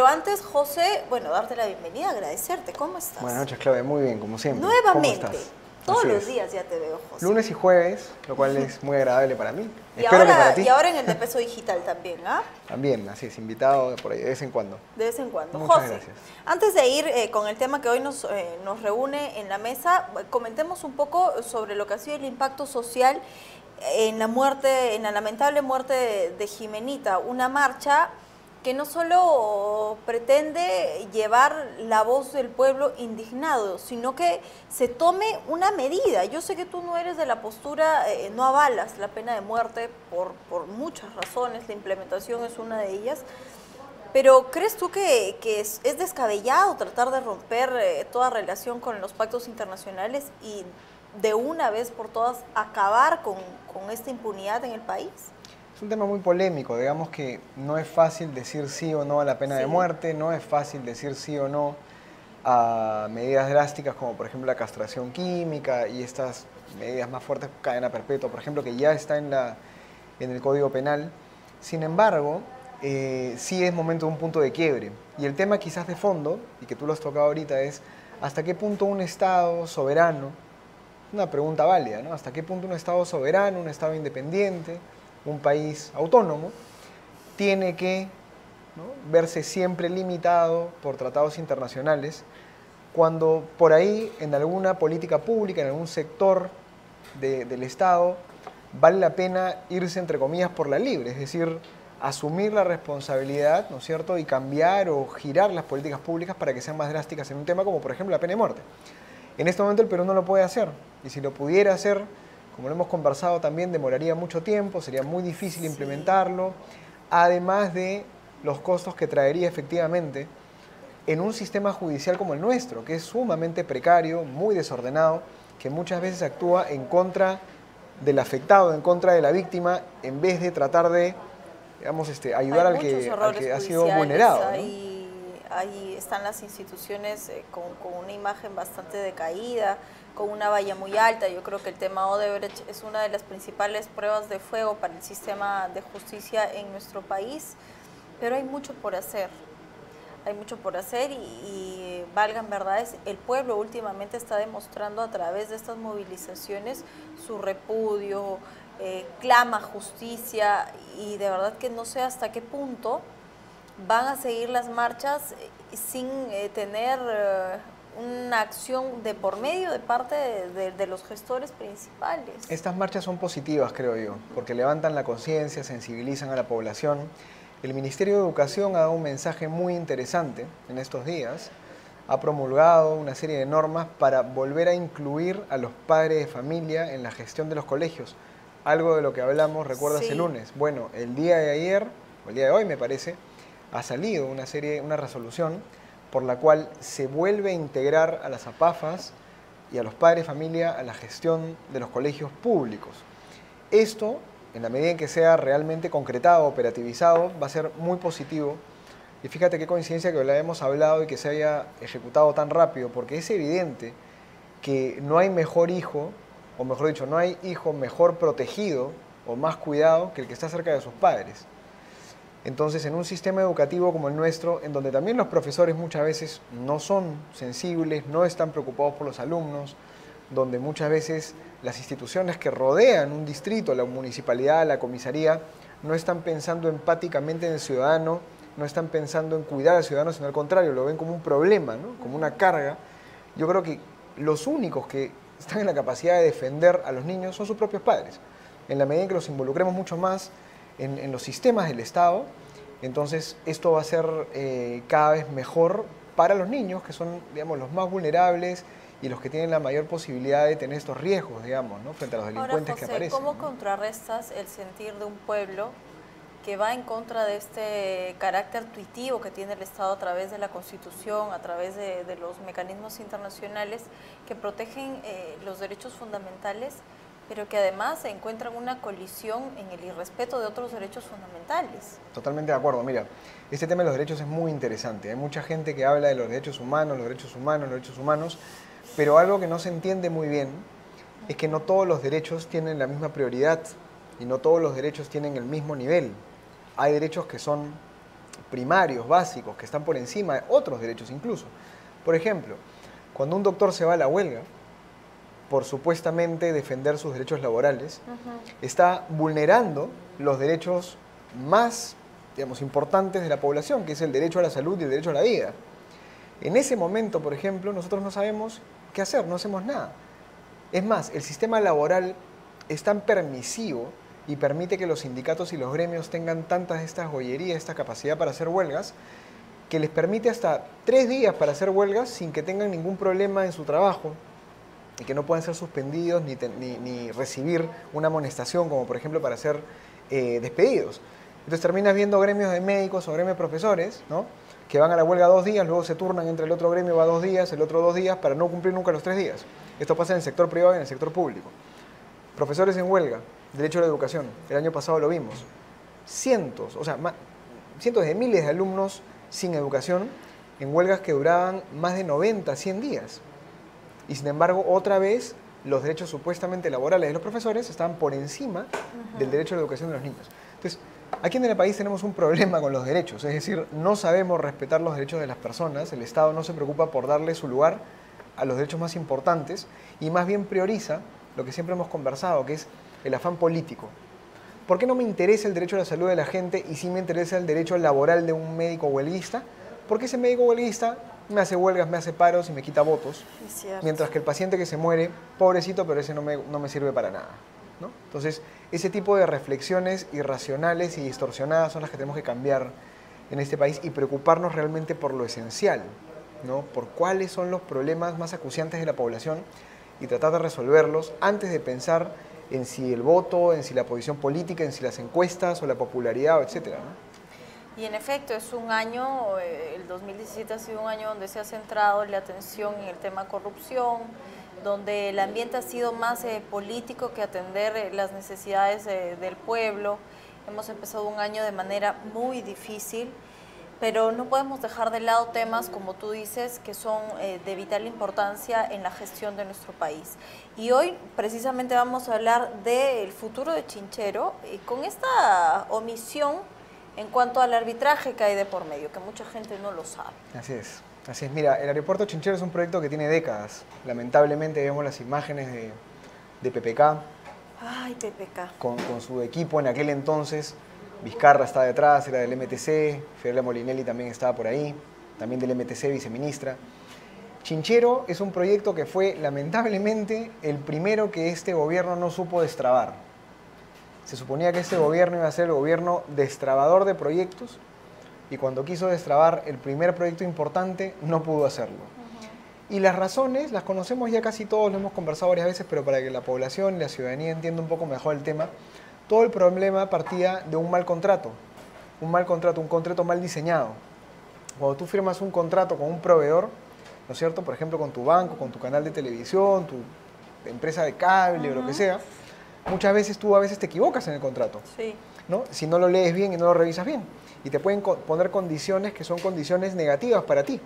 Pero antes, José, bueno, darte la bienvenida, agradecerte. ¿Cómo estás? Buenas noches, Claudia. Muy bien, como siempre. Nuevamente. ¿Cómo estás? Todos Así los es. días ya te veo, José. Lunes y jueves, lo cual es muy agradable para mí. Y Espero que para ahora, ti y ahora en el de Peso Digital también, ¿ah? también, así es, invitado por ahí de vez en cuando. De vez en cuando. Muchas José, gracias. antes de ir con el tema que hoy nos reúne en la mesa, comentemos un poco sobre lo que ha sido el impacto social en la muerte, en la lamentable muerte de Jimenita, una marcha que no solo pretende llevar la voz del pueblo indignado, sino que se tome una medida. Yo sé que tú no eres de la postura, no avalas la pena de muerte por muchas razones, la implementación es una de ellas, pero ¿crees tú que es descabellado tratar de romper toda relación con los pactos internacionales y de una vez por todas acabar con esta impunidad en el país? Es un tema muy polémico, digamos que no es fácil decir sí o no a la pena de muerte, no es fácil decir sí o no a medidas drásticas como por ejemplo la castración química y estas medidas más fuertes, cadena perpetua, por ejemplo, que ya está en el Código Penal. Sin embargo, sí es momento de un punto de quiebre. Y el tema quizás de fondo, y que tú lo has tocado ahorita, es hasta qué punto un Estado soberano, una pregunta válida, ¿no? ¿Hasta qué punto un Estado soberano, un Estado independiente, un país autónomo, tiene que, ¿no?, verse siempre limitado por tratados internacionales, cuando por ahí en alguna política pública, en algún sector del Estado, vale la pena irse, entre comillas, por la libre, es decir, asumir la responsabilidad, ¿no es cierto?, y cambiar o girar las políticas públicas para que sean más drásticas en un tema como, por ejemplo, la pena de muerte. En este momento el Perú no lo puede hacer, y si lo pudiera hacer, como lo hemos conversado también, demoraría mucho tiempo, sería muy difícil implementarlo, además de los costos que traería efectivamente en un sistema judicial como el nuestro, que es sumamente precario, muy desordenado, que muchas veces actúa en contra del afectado, en contra de la víctima, en vez de tratar de, digamos, ayudar al que ha sido vulnerado, ¿no? Ahí están las instituciones con una imagen bastante decaída, con una valla muy alta. Yo creo que el tema Odebrecht es una de las principales pruebas de fuego para el sistema de justicia en nuestro país, pero hay mucho por hacer. Hay mucho por hacer y valgan verdades, el pueblo últimamente está demostrando a través de estas movilizaciones su repudio, clama justicia y de verdad que no sé hasta qué punto van a seguir las marchas sin tener una acción de por medio de parte de los gestores principales. Estas marchas son positivas, creo yo, porque levantan la conciencia, sensibilizan a la población. El Ministerio de Educación ha dado un mensaje muy interesante en estos días. Ha promulgado una serie de normas para volver a incluir a los padres de familia en la gestión de los colegios. Algo de lo que hablamos, ¿recuerdas el lunes? Bueno, el día de ayer, o el día de hoy me parece, ha salido una resolución por la cual se vuelve a integrar a las APAFAS y a los padres de familia a la gestión de los colegios públicos. Esto, en la medida en que sea realmente concretado, operativizado, va a ser muy positivo. Y fíjate qué coincidencia que lo hemos hablado y que se haya ejecutado tan rápido, porque es evidente que no hay mejor hijo, o mejor dicho, no hay hijo mejor protegido o más cuidado que el que está cerca de sus padres. Entonces, en un sistema educativo como el nuestro, en donde también los profesores muchas veces no son sensibles, no están preocupados por los alumnos, donde muchas veces las instituciones que rodean un distrito, la municipalidad, la comisaría, no están pensando empáticamente en el ciudadano, no están pensando en cuidar al ciudadano, sino al contrario, lo ven como un problema, ¿no?, como una carga. Yo creo que los únicos que están en la capacidad de defender a los niños son sus propios padres. En la medida en que los involucremos mucho más en los sistemas del Estado, entonces esto va a ser cada vez mejor para los niños, que son, digamos, los más vulnerables y los que tienen la mayor posibilidad de tener estos riesgos, digamos, ¿no?, frente a los delincuentes. Ahora, José, que aparecen. ¿cómo contrarrestas el sentir de un pueblo que va en contra de este carácter tuitivo que tiene el Estado a través de la Constitución, a través de los mecanismos internacionales que protegen los derechos fundamentales, pero que además encuentran una colisión en el irrespeto de otros derechos fundamentales? Totalmente de acuerdo. Mira, este tema de los derechos es muy interesante. Hay mucha gente que habla de los derechos humanos, los derechos humanos, los derechos humanos, pero algo que no se entiende muy bien es que no todos los derechos tienen la misma prioridad y no todos los derechos tienen el mismo nivel. Hay derechos que son primarios, básicos, que están por encima de otros derechos incluso. Por ejemplo, cuando un doctor se va a la huelga, por supuestamente defender sus derechos laborales, está vulnerando los derechos más, digamos, importantes de la población, que es el derecho a la salud y el derecho a la vida. En ese momento, por ejemplo, nosotros no sabemos qué hacer, no hacemos nada. Es más, el sistema laboral es tan permisivo y permite que los sindicatos y los gremios tengan tantas de estas joyerías, esta capacidad para hacer huelgas, que les permite hasta 3 días para hacer huelgas sin que tengan ningún problema en su trabajo y que no puedan ser suspendidos ni recibir una amonestación, como por ejemplo para ser despedidos. Entonces terminas viendo gremios de médicos o gremios de profesores, ¿no?, que van a la huelga 2 días, luego se turnan entre el otro gremio, va 2 días, el otro 2 días, para no cumplir nunca los 3 días. Esto pasa en el sector privado y en el sector público. Profesores en huelga, derecho a la educación, el año pasado lo vimos. Cientos de miles de alumnos sin educación en huelgas que duraban más de 90, 100 días. Y sin embargo, otra vez, los derechos supuestamente laborales de los profesores estaban por encima del derecho a la educación de los niños. Entonces, aquí en el país tenemos un problema con los derechos, es decir, no sabemos respetar los derechos de las personas, el Estado no se preocupa por darle su lugar a los derechos más importantes y más bien prioriza lo que siempre hemos conversado, que es el afán político. ¿Por qué no me interesa el derecho a la salud de la gente y sí me interesa el derecho laboral de un médico huelguista? Porque ese médico huelguista me hace huelgas, me hace paros y me quita votos, mientras que el paciente que se muere, pobrecito, pero ese no me sirve para nada, ¿no? Entonces, ese tipo de reflexiones irracionales y distorsionadas son las que tenemos que cambiar en este país y preocuparnos realmente por lo esencial, ¿no?, por cuáles son los problemas más acuciantes de la población y tratar de resolverlos antes de pensar en si el voto, en si la posición política, en si las encuestas o la popularidad, etcétera, ¿no? Y en efecto, es un año, el 2017 ha sido un año donde se ha centrado la atención en el tema corrupción, donde el ambiente ha sido más político que atender las necesidades del pueblo. Hemos empezado un año de manera muy difícil, pero no podemos dejar de lado temas, como tú dices, que son de vital importancia en la gestión de nuestro país. Y hoy precisamente vamos a hablar del futuro de Chinchero, y con esta omisión en cuanto al arbitraje que hay de por medio, que mucha gente no lo sabe. Así es. Así es. Mira, el aeropuerto Chinchero es un proyecto que tiene décadas. Lamentablemente vemos las imágenes de PPK. Ay, PPK. Con su equipo en aquel entonces. Vizcarra estaba detrás, era del MTC, Fiorella Molinelli también estaba por ahí, también del MTC, viceministra. Chinchero es un proyecto que fue, lamentablemente, el primero que este gobierno no supo destrabar. Se suponía que este gobierno iba a ser el gobierno destrabador de proyectos y cuando quiso destrabar el primer proyecto importante no pudo hacerlo. Y las razones las conocemos ya casi todos, lo hemos conversado varias veces, pero para que la población y la ciudadanía entienda un poco mejor el tema, todo el problema partía de un mal contrato, un contrato mal diseñado. Cuando tú firmas un contrato con un proveedor, ¿no es cierto?, por ejemplo con tu banco, con tu canal de televisión, tu empresa de cable o lo que sea, muchas veces tú te equivocas en el contrato, ¿no?, si no lo lees bien y no lo revisas bien. Y te pueden poner condiciones que son condiciones negativas para ti.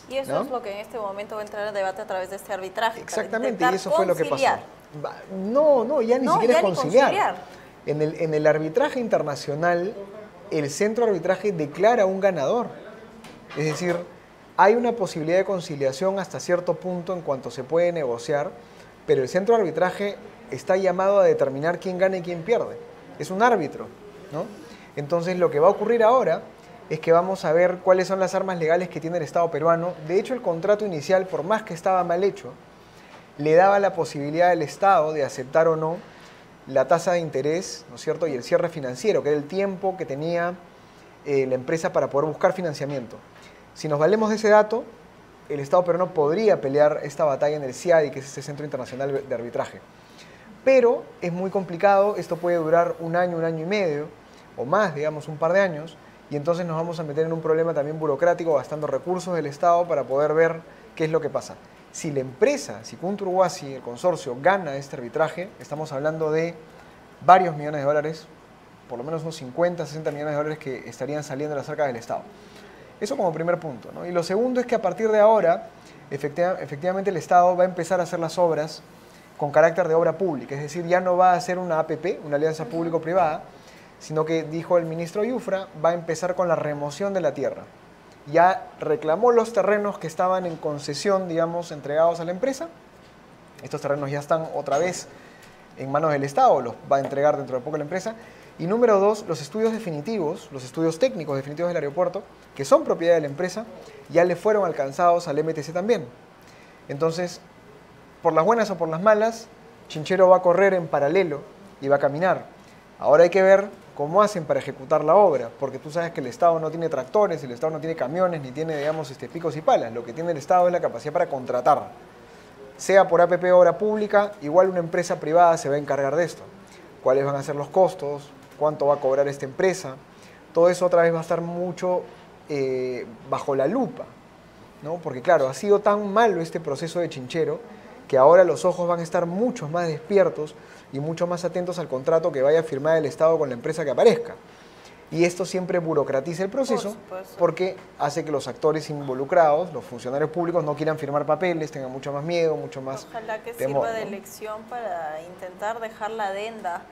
Y eso, ¿no?, es lo que en este momento va a entrar en debate a través de este arbitraje. Exactamente, y eso fue lo que pasó. No, ya ni siquiera es conciliar. En el arbitraje internacional, el centro de arbitraje declara un ganador. Es decir, hay una posibilidad de conciliación hasta cierto punto en cuanto se puede negociar, pero el centro de arbitraje está llamado a determinar quién gana y quién pierde. Es un árbitro, ¿no? Entonces, lo que va a ocurrir ahora es que vamos a ver cuáles son las armas legales que tiene el Estado peruano. De hecho, el contrato inicial, por más que estaba mal hecho, le daba la posibilidad al Estado de aceptar o no la tasa de interés, ¿no es cierto?, y el cierre financiero, que era el tiempo que tenía la empresa para poder buscar financiamiento. Si nos valemos de ese dato, el Estado peruano podría pelear esta batalla en el CIADI, que es ese Centro Internacional de Arbitraje. Pero es muy complicado, esto puede durar un año y medio, o más, digamos, un par de años, y entonces nos vamos a meter en un problema también burocrático, gastando recursos del Estado para poder ver qué es lo que pasa. Si la empresa, si Kunturhuasi, el consorcio, gana este arbitraje, estamos hablando de varios millones de dólares, por lo menos unos 50, 60 millones de dólares que estarían saliendo de las arcas del Estado. Eso como primer punto, ¿no? Y lo segundo es que a partir de ahora, efectivamente el Estado va a empezar a hacer las obras con carácter de obra pública, es decir, ya no va a ser una APP, una alianza público-privada, sino que dijo el ministro Yufra, va a empezar con la remoción de la tierra. Ya reclamó los terrenos que estaban en concesión, digamos, entregados a la empresa. Estos terrenos ya están otra vez en manos del Estado, los va a entregar dentro de poco la empresa. Y número dos, los estudios definitivos, los estudios técnicos definitivos del aeropuerto, que son propiedad de la empresa, ya le fueron alcanzados al MTC también. Entonces, por las buenas o por las malas, Chinchero va a correr en paralelo y va a caminar. Ahora hay que ver cómo hacen para ejecutar la obra, porque tú sabes que el Estado no tiene tractores, el Estado no tiene camiones, ni tiene, digamos, picos y palas. Lo que tiene el Estado es la capacidad para contratar. Sea por APP Obra Pública, igual una empresa privada se va a encargar de esto. ¿Cuáles van a ser los costos? ¿Cuánto va a cobrar esta empresa? Todo eso otra vez va a estar mucho bajo la lupa, ¿no? Porque claro, ha sido tan malo este proceso de Chinchero que ahora los ojos van a estar mucho más despiertos y mucho más atentos al contrato que vaya a firmar el Estado con la empresa que aparezca. Y esto siempre burocratiza el proceso porque hace que los actores involucrados, los funcionarios públicos, no quieran firmar papeles, tengan mucho más miedo, mucho más Ojalá que temor, sirva de ¿no? lección para intentar dejar la adenda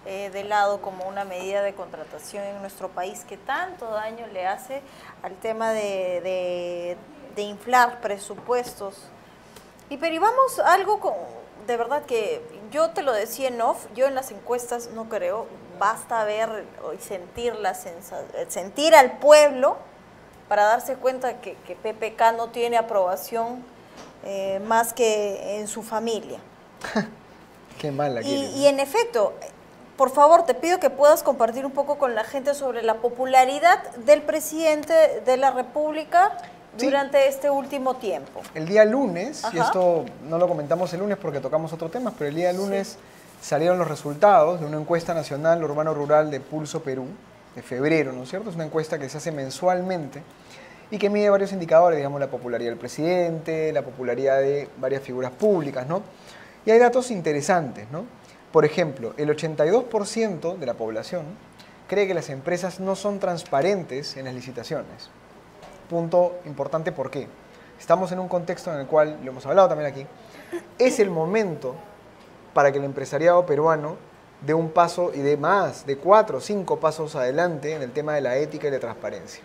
de lado como una medida de contratación en nuestro país que tanto daño le hace al tema de inflar presupuestos. Pero y vamos a algo de verdad que yo te lo decía en off, yo en las encuestas no creo, basta ver y sentir al pueblo para darse cuenta que PPK no tiene aprobación más que en su familia. Qué mal la quieren, Y en efecto, por favor, te pido que puedas compartir un poco con la gente sobre la popularidad del presidente de la República durante este último tiempo. El día lunes, Ajá. y esto no lo comentamos el lunes porque tocamos otros temas, pero el día lunes salieron los resultados de una encuesta nacional urbano-rural de Pulso Perú, de febrero, ¿no es cierto? Es una encuesta que se hace mensualmente y que mide varios indicadores, digamos, la popularidad del presidente, la popularidad de varias figuras públicas, ¿no? Y hay datos interesantes, ¿no? Por ejemplo, el 82% de la población cree que las empresas no son transparentes en las licitaciones. Punto importante, ¿por qué? Estamos en un contexto en el cual, lo hemos hablado también aquí, es el momento para que el empresariado peruano dé un paso y dé más, de 4 o 5 pasos adelante en el tema de la ética y la transparencia.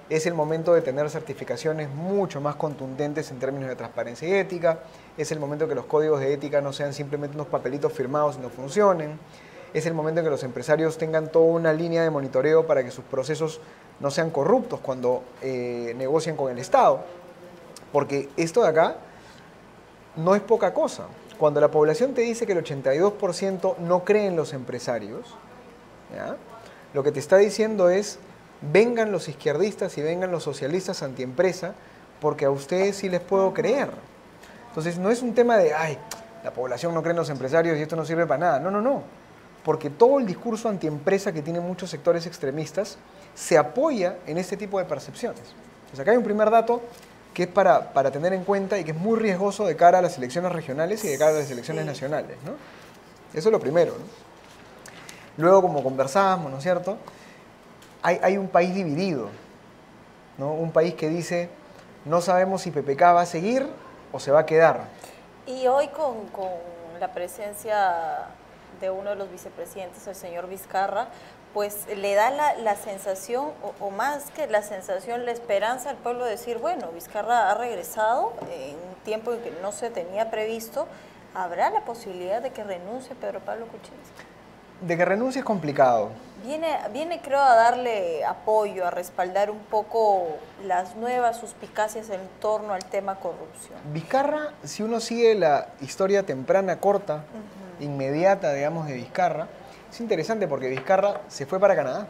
Es el momento de tener certificaciones mucho más contundentes en términos de transparencia y ética. Es el momento que los códigos de ética no sean simplemente unos papelitos firmados y no funcionen. Es el momento en que los empresarios tengan toda una línea de monitoreo para que sus procesos no sean corruptos cuando negocian con el Estado. Porque esto de acá no es poca cosa. Cuando la población te dice que el 82% no cree en los empresarios, ¿ya? Lo que te está diciendo es: vengan los izquierdistas y vengan los socialistas antiempresa, porque a ustedes sí les puedo creer. Entonces no es un tema de, ay, la población no cree en los empresarios y esto no sirve para nada. No, no, no. Porque todo el discurso antiempresa que tiene muchos sectores extremistas se apoya en este tipo de percepciones. Entonces acá hay un primer dato que es para tener en cuenta y que es muy riesgoso de cara a las elecciones regionales y de cara a las elecciones nacionales, ¿no? Eso es lo primero, ¿no? Luego, como conversábamos, ¿no es cierto?, hay un país dividido, ¿no? Un país que dice, no sabemos si PPK va a seguir o se va a quedar. Y hoy con la presencia de uno de los vicepresidentes, el señor Vizcarra, pues le da la sensación, o más que la sensación, la esperanza al pueblo de decir, bueno, Vizcarra ha regresado en un tiempo en que no se tenía previsto, ¿habrá la posibilidad de que renuncie Pedro Pablo Kuczynski? De que renuncie es complicado. Viene creo a darle apoyo, a respaldar un poco las nuevas suspicacias en torno al tema corrupción. Vizcarra, si uno sigue la historia temprana, corta, inmediata, digamos, de Vizcarra, es interesante porque Vizcarra se fue para Canadá,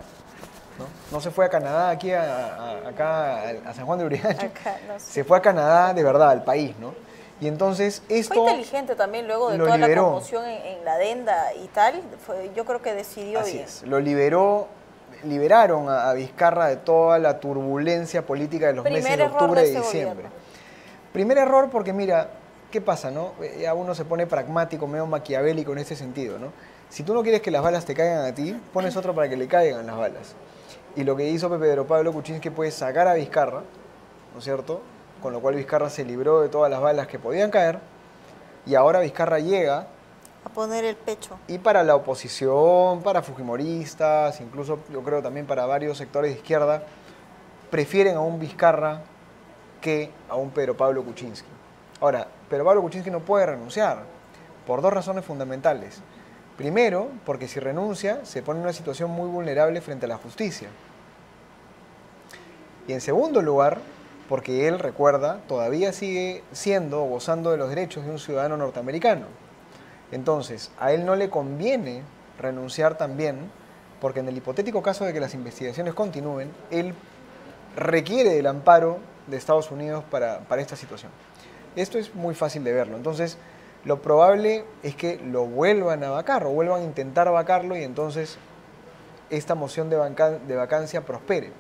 ¿no? No se fue a Canadá aquí acá a San Juan de Urigancho, No sé. se fue a Canadá de verdad, al país, ¿no? Y entonces esto Fue inteligente también luego de lo toda liberó. la conmoción en la adenda y tal, yo creo que decidió Así bien. es, lo liberaron a Vizcarra de toda la turbulencia política de los meses de octubre y diciembre. Primer error porque mira, ¿qué pasa, no? Ya uno se pone pragmático, medio maquiavélico en este sentido, ¿no? Si tú no quieres que las balas te caigan a ti, pones otro para que le caigan las balas. Y lo que hizo Pedro Pablo Kuczynski fue sacar a Vizcarra, ¿no es cierto?, con lo cual Vizcarra se libró de todas las balas que podían caer, y ahora Vizcarra llega A poner el pecho. Y para la oposición, para fujimoristas, incluso yo creo también para varios sectores de izquierda, prefieren a un Vizcarra que a un Pedro Pablo Kuczynski. Ahora, Pedro Pablo Kuczynski no puede renunciar por dos razones fundamentales. Primero, porque si renuncia, se pone en una situación muy vulnerable frente a la justicia. Y en segundo lugar, porque él, recuerda, todavía sigue siendo o gozando de los derechos de un ciudadano norteamericano. Entonces, a él no le conviene renunciar también, porque en el hipotético caso de que las investigaciones continúen, él requiere del amparo de Estados Unidos para esta situación. Esto es muy fácil de verlo. Entonces, lo probable es que lo vuelvan a vacar o vuelvan a intentar vacarlo y entonces esta moción de vacancia prospere.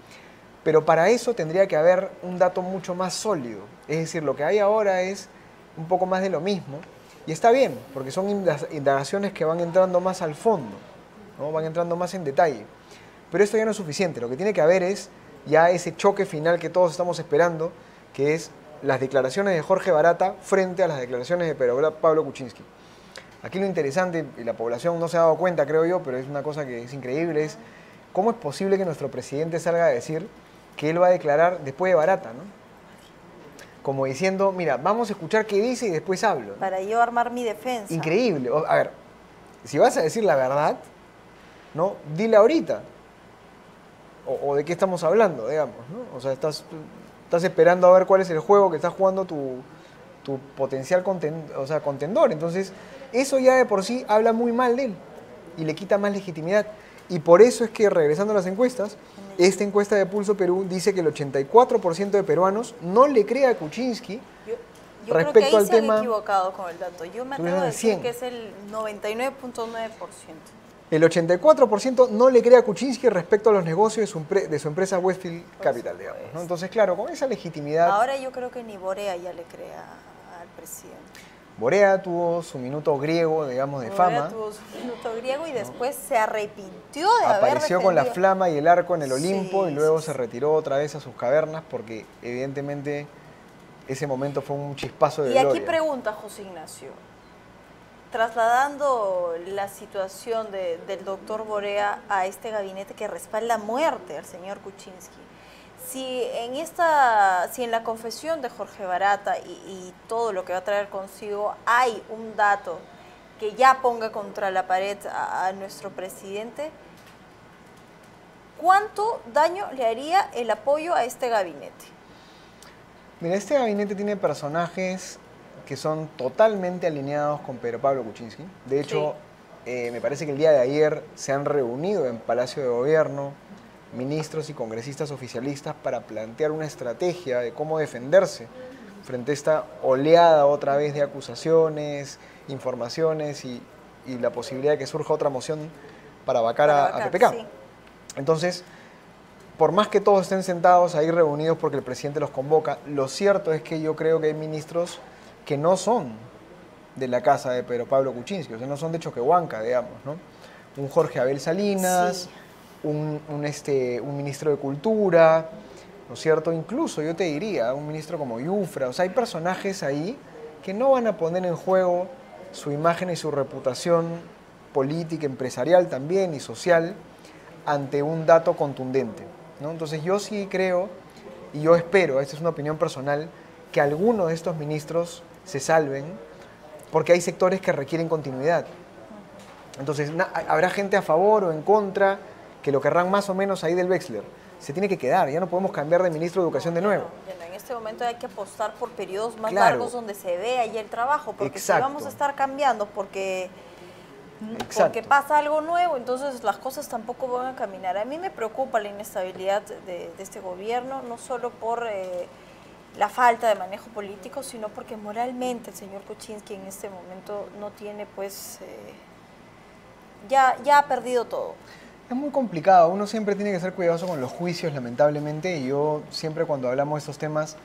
Pero para eso tendría que haber un dato mucho más sólido. Es decir, lo que hay ahora es un poco más de lo mismo. Y está bien, porque son indagaciones que van entrando más al fondo, ¿no? Van entrando más en detalle. Pero esto ya no es suficiente. Lo que tiene que haber es ya ese choque final que todos estamos esperando, que es las declaraciones de Jorge Barata frente a las declaraciones de Pedro Pablo Kuczynski. Aquí lo interesante, y la población no se ha dado cuenta, creo yo, pero es una cosa que es increíble, es cómo es posible que nuestro presidente salga a decir que él va a declarar después de Barata, ¿no? Como diciendo, mira, vamos a escuchar qué dice y después hablo, ¿no? Para yo armar mi defensa. Increíble. A ver, si vas a decir la verdad, ¿no? Dile ahorita. O de qué estamos hablando, digamos, ¿no? O sea, estás esperando a ver cuál es el juego que está jugando tu potencial contendor. Entonces, eso ya de por sí habla muy mal de él y le quita más legitimidad. Y por eso es que, regresando a las encuestas, esta encuesta de Pulso Perú dice que el 84% de peruanos no le cree a Kuczynski yo respecto creo que ahí al se han tema. equivocado con el dato. Yo me atrevo a decir que es el 99.9%. El 84% no le cree a Kuczynski respecto a los negocios de su empresa Westfield Capital, digamos, ¿no? Entonces, claro, con esa legitimidad. Ahora yo creo que ni Borea ya le cree al presidente. Borea tuvo su minuto griego, digamos, de fama. Tuvo su minuto griego y después se arrepintió de haber Apareció con la defendido. flama y el arco en el Olimpo, Sí, y luego sí, se retiró otra vez a sus cavernas porque evidentemente ese momento fue un chispazo de Y aquí gloria. pregunta José Ignacio, trasladando la situación del doctor Borea a este gabinete que respalda la muerte al señor Kuczynski, si en la confesión de Jorge Barata y todo lo que va a traer consigo hay un dato que ya ponga contra la pared a nuestro presidente, ¿cuánto daño le haría el apoyo a este gabinete? Mira, este gabinete tiene personajes que son totalmente alineados con Pedro Pablo Kuczynski. De hecho, me parece que el día de ayer se han reunido en Palacio de Gobierno ministros y congresistas oficialistas para plantear una estrategia de cómo defenderse frente a esta oleada otra vez de acusaciones, informaciones y la posibilidad de que surja otra moción para vacar a PPK. Sí. Entonces, por más que todos estén sentados ahí reunidos porque el presidente los convoca, lo cierto es que yo creo que hay ministros que no son de la casa de Pedro Pablo Kuczynski, o sea, no son de Choquehuanca, digamos, ¿no? Un Jorge Abel Salinas, sí. un ministro de Cultura, ¿no es cierto? Incluso yo te diría, un ministro como Yufra, o sea, hay personajes ahí que no van a poner en juego su imagen y su reputación política, empresarial también y social ante un dato contundente, ¿no? Entonces yo sí creo, y yo espero, esta es una opinión personal, que algunos de estos ministros se salven, porque hay sectores que requieren continuidad. Entonces habrá gente a favor o en contra, que lo querrán más o menos ahí del Wexler. Se tiene que quedar, ya no podemos cambiar de ministro de Educación de nuevo. En este momento hay que apostar por periodos más largos donde se vea ahí el trabajo, porque si vamos a estar cambiando porque pasa algo nuevo, entonces las cosas tampoco van a caminar. A mí me preocupa la inestabilidad de este gobierno, no solo por la falta de manejo político, sino porque moralmente el señor Kuczynski en este momento no tiene, pues, ya ha perdido todo. Es muy complicado, uno siempre tiene que ser cuidadoso con los juicios, lamentablemente, y yo siempre cuando hablamos de estos temas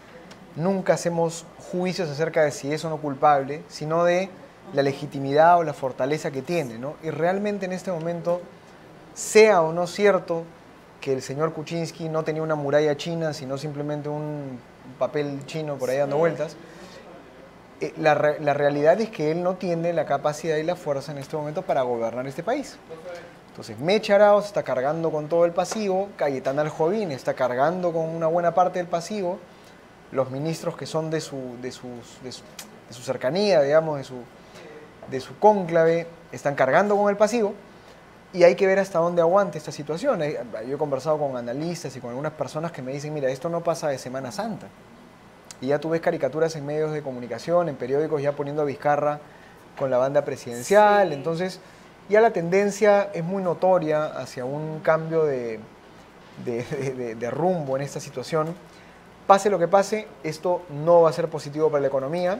nunca hacemos juicios acerca de si es o no culpable, sino de la legitimidad o la fortaleza que tiene, ¿no? Y realmente en este momento, sea o no cierto que el señor Kuczynski no tenía una muralla china, sino simplemente un papel chino por ahí dando vueltas, la realidad es que él no tiene la capacidad y la fuerza en este momento para gobernar este país. Entonces, Meche Arauz está cargando con todo el pasivo, Cayetana Aljovín está cargando con una buena parte del pasivo, los ministros que son de su cercanía, digamos, de su cónclave, están cargando con el pasivo, y hay que ver hasta dónde aguante esta situación. Yo he conversado con analistas y con algunas personas que me dicen, mira, esto no pasa de Semana Santa. Y ya tú ves caricaturas en medios de comunicación, en periódicos, ya poniendo a Vizcarra con la banda presidencial. Sí. Entonces, ya la tendencia es muy notoria hacia un cambio de rumbo en esta situación. Pase lo que pase, esto no va a ser positivo para la economía.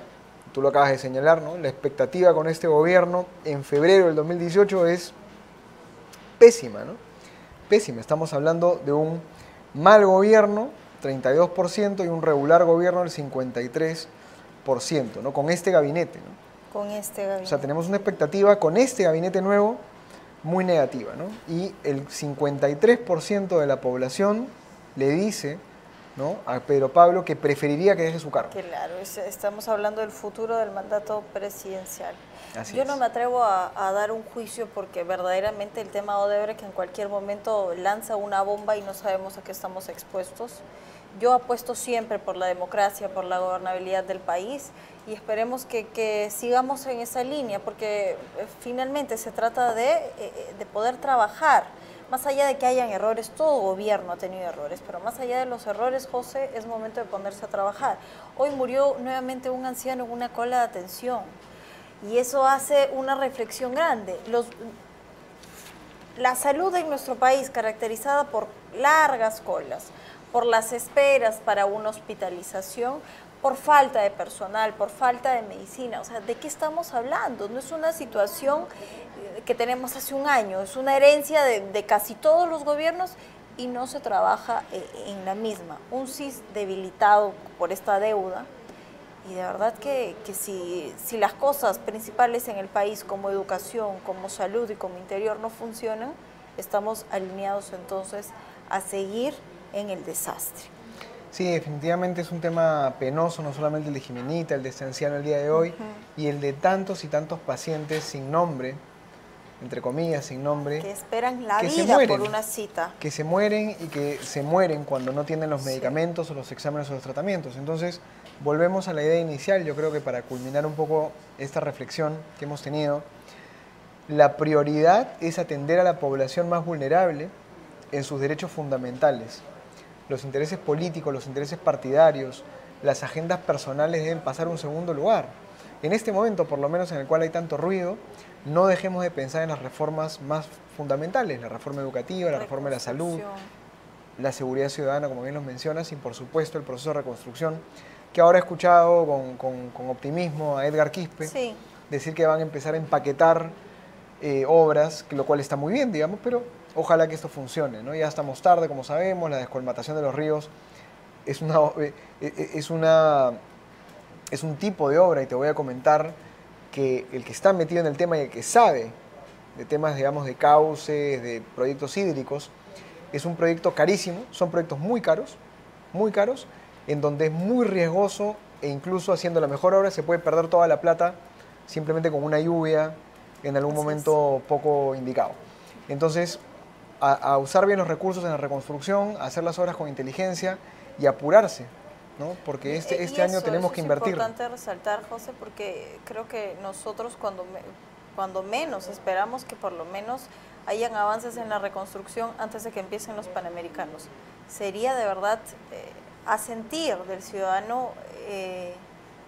Tú lo acabas de señalar, ¿no? La expectativa con este gobierno en febrero del 2018 es pésima, ¿no? Pésima. Estamos hablando de un mal gobierno, 32%, y un regular gobierno, el 53%, ¿no? Con este gabinete, ¿no? Con este gabinete. O sea, tenemos una expectativa con este gabinete nuevo muy negativa, ¿no? Y el 53% de la población le dice, ¿no?, a Pedro Pablo que preferiría que deje su cargo. Claro, estamos hablando del futuro del mandato presidencial. Así Yo es. no me atrevo a dar un juicio porque verdaderamente el tema Odebrecht en cualquier momento lanza una bomba y no sabemos a qué estamos expuestos. Yo apuesto siempre por la democracia, por la gobernabilidad del país y esperemos que sigamos en esa línea porque finalmente se trata de poder trabajar. Más allá de que hayan errores, todo gobierno ha tenido errores, pero más allá de los errores, José, es momento de ponerse a trabajar. Hoy murió nuevamente un anciano en una cola de atención y eso hace una reflexión grande. La salud en nuestro país caracterizada por largas colas, por las esperas para una hospitalización, por falta de personal, por falta de medicina. O sea, ¿de qué estamos hablando? No es una situación que tenemos hace un año, es una herencia de casi todos los gobiernos y no se trabaja en la misma. Un SIS debilitado por esta deuda y de verdad que si las cosas principales en el país como educación, como salud y como interior no funcionan, estamos alineados entonces a seguir en el desastre. Sí, definitivamente es un tema penoso, no solamente el de Jimenita, el de este anciano el día de hoy, y el de tantos y tantos pacientes sin nombre, entre comillas, sin nombre. Que esperan la vida por una cita. Que se mueren y que se mueren cuando no tienen los medicamentos o los exámenes o los tratamientos. Entonces, volvemos a la idea inicial, yo creo que para culminar un poco esta reflexión que hemos tenido, la prioridad es atender a la población más vulnerable en sus derechos fundamentales. Los intereses políticos, los intereses partidarios, las agendas personales deben pasar a un segundo lugar. En este momento, por lo menos en el cual hay tanto ruido, no dejemos de pensar en las reformas más fundamentales, la reforma educativa, la reforma de la salud, la seguridad ciudadana, como bien los mencionas, y por supuesto el proceso de reconstrucción, que ahora he escuchado con optimismo a Edgar Quispe decir que van a empezar a empaquetar obras, lo cual está muy bien, digamos, pero ojalá que esto funcione, ¿no? Ya estamos tarde, como sabemos, la descolmatación de los ríos es un tipo de obra, y te voy a comentar que el que está metido en el tema y el que sabe de temas, digamos, de cauces, de proyectos hídricos, es un proyecto carísimo, son proyectos muy caros, en donde es muy riesgoso e incluso haciendo la mejor obra se puede perder toda la plata simplemente con una lluvia en algún momento poco indicado. Entonces, a usar bien los recursos en la reconstrucción, a hacer las obras con inteligencia y apurarse, ¿no? Porque este año tenemos que invertir. Es importante resaltar, José, porque creo que nosotros cuando menos esperamos que por lo menos hayan avances en la reconstrucción antes de que empiecen los Panamericanos. Sería de verdad a sentir del ciudadano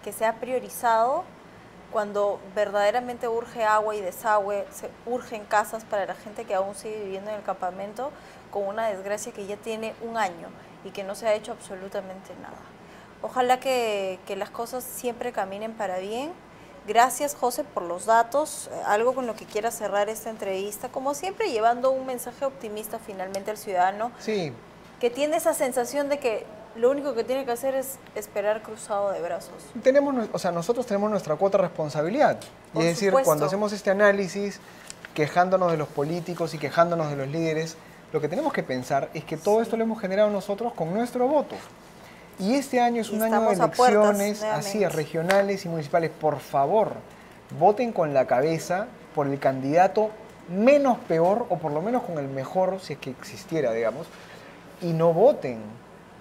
que se ha priorizado cuando verdaderamente urge agua y desagüe, urgen casas para la gente que aún sigue viviendo en el campamento con una desgracia que ya tiene un año y que no se ha hecho absolutamente nada. Ojalá que las cosas siempre caminen para bien. Gracias, José, por los datos. Algo con lo que quiera cerrar esta entrevista, como siempre llevando un mensaje optimista finalmente al ciudadano, que tiene esa sensación de que lo único que tiene que hacer es esperar cruzado de brazos. Nosotros tenemos nuestra cuota de responsabilidad. Y es decir, cuando hacemos este análisis, quejándonos de los políticos y quejándonos de los líderes, lo que tenemos que pensar es que todo esto lo hemos generado nosotros con nuestro voto. Y este año es un año de elecciones, así es, regionales y municipales. Por favor, voten con la cabeza por el candidato menos peor, o por lo menos con el mejor, si es que existiera, digamos, y no voten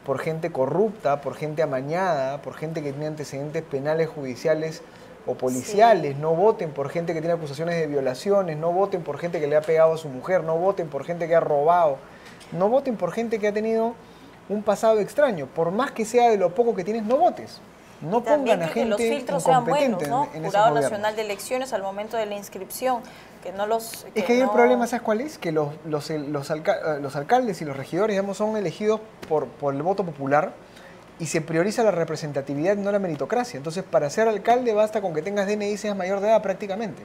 por gente corrupta, por gente amañada, por gente que tiene antecedentes penales, judiciales o policiales. Sí. No voten por gente que tiene acusaciones de violaciones, no voten por gente que le ha pegado a su mujer, no voten por gente que ha robado, no voten por gente que ha tenido un pasado extraño. Por más que sea de lo poco que tienes, no votes. No pongan a gente que los filtros sean buenos, ¿no? Jurado Nacional de Elecciones al momento de la inscripción, que no los... Es que ahí el problema, ¿sabes cuál es? Que los alcaldes y los regidores, digamos, son elegidos por el voto popular y se prioriza la representatividad, no la meritocracia. Entonces, para ser alcalde basta con que tengas DNI y seas mayor de edad prácticamente.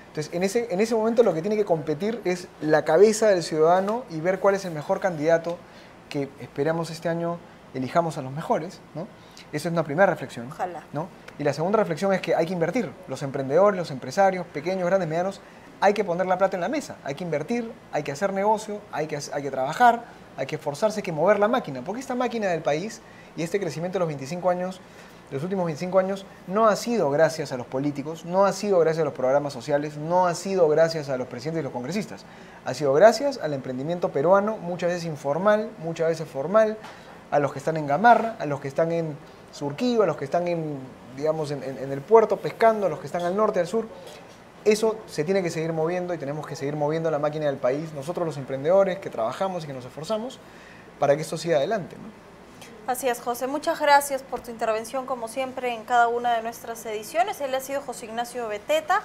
Entonces, en ese momento lo que tiene que competir es la cabeza del ciudadano y ver cuál es el mejor candidato que esperamos este año elijamos a los mejores, ¿no? Esa es una primera reflexión. Ojalá. ¿No? Y la segunda reflexión es que hay que invertir. Los emprendedores, los empresarios, pequeños, grandes, medianos, hay que poner la plata en la mesa. Hay que invertir, hay que hacer negocio, hay que trabajar, hay que esforzarse, hay que mover la máquina. Porque esta máquina del país y este crecimiento de los 25 años, de los últimos 25 años, no ha sido gracias a los políticos, no ha sido gracias a los programas sociales, no ha sido gracias a los presidentes y los congresistas. Ha sido gracias al emprendimiento peruano, muchas veces informal, muchas veces formal, a los que están en Gamarra, a los que están en Surquillo, a los que están digamos, en el puerto pescando, a los que están al norte, al sur. Eso se tiene que seguir moviendo y tenemos que seguir moviendo la máquina del país, nosotros los emprendedores que trabajamos y que nos esforzamos para que esto siga adelante, ¿no? Así es, José. Muchas gracias por tu intervención, como siempre, en cada una de nuestras ediciones. Él ha sido José Ignacio Beteta.